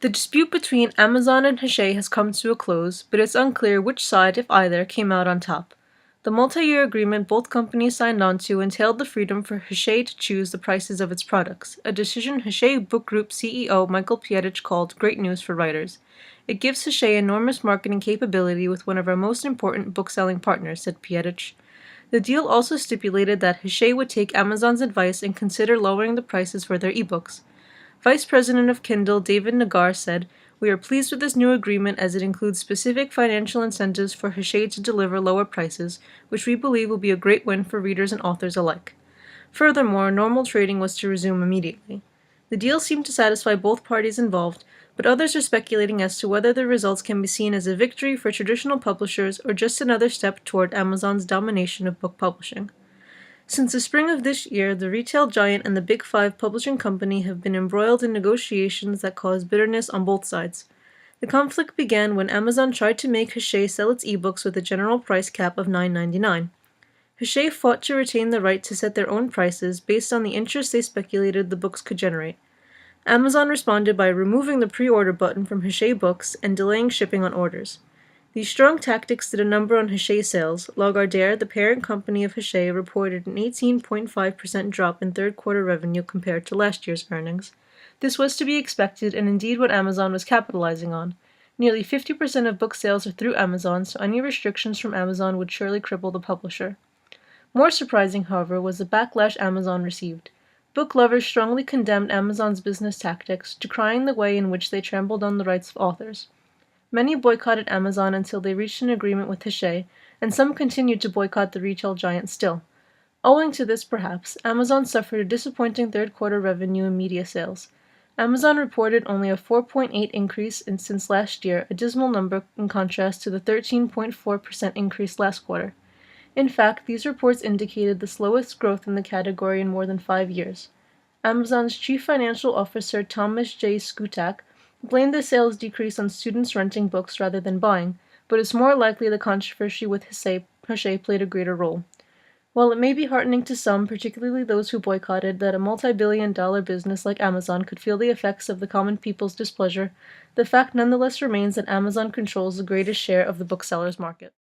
The dispute between Amazon and Hachette has come to a close, but it's unclear which side, if either, came out on top. The multi-year agreement both companies signed on to entailed the freedom for Hachette to choose the prices of its products, a decision Hachette Book Group CEO Michael Pietich called great news for writers. It gives Hachette enormous marketing capability with one of our most important book-selling partners, said Pietich. The deal also stipulated that Hachette would take Amazon's advice and consider lowering the prices for their ebooks. Vice President of Kindle David Nagar said, "We are pleased with this new agreement as it includes specific financial incentives for Hachette to deliver lower prices, which we believe will be a great win for readers and authors alike." Furthermore, normal trading was to resume immediately. The deal seemed to satisfy both parties involved, but others are speculating as to whether the results can be seen as a victory for traditional publishers or just another step toward Amazon's domination of book publishing. Since the spring of this year, the retail giant and the Big Five publishing company have been embroiled in negotiations that caused bitterness on both sides. The conflict began when Amazon tried to make Hachette sell its ebooks with a general price cap of $9.99. Hachette fought to retain the right to set their own prices based on the interest they speculated the books could generate. Amazon responded by removing the pre-order button from Hachette books and delaying shipping on orders. These strong tactics did a number on Hachette sales. Lagardère, the parent company of Hachette, reported an 18.5% drop in third-quarter revenue compared to last year's earnings. This was to be expected and indeed what Amazon was capitalizing on. Nearly 50% of book sales are through Amazon, so any restrictions from Amazon would surely cripple the publisher. More surprising, however, was the backlash Amazon received. Book lovers strongly condemned Amazon's business tactics, decrying the way in which they trampled on the rights of authors. Many boycotted Amazon until they reached an agreement with Hachette, and some continued to boycott the retail giant still. Owing to this, perhaps, Amazon suffered a disappointing third-quarter revenue in media sales. Amazon reported only a 4.8% increase since last year, a dismal number in contrast to the 13.4% increase last quarter. In fact, these reports indicated the slowest growth in the category in more than 5 years. Amazon's chief financial officer Thomas J. Skutak blamed the sales decrease on students renting books rather than buying, but it's more likely the controversy with Hachette played a greater role. While it may be heartening to some, particularly those who boycotted, that a multi-billion-dollar business like Amazon could feel the effects of the common people's displeasure, the fact nonetheless remains that Amazon controls the greatest share of the booksellers' market.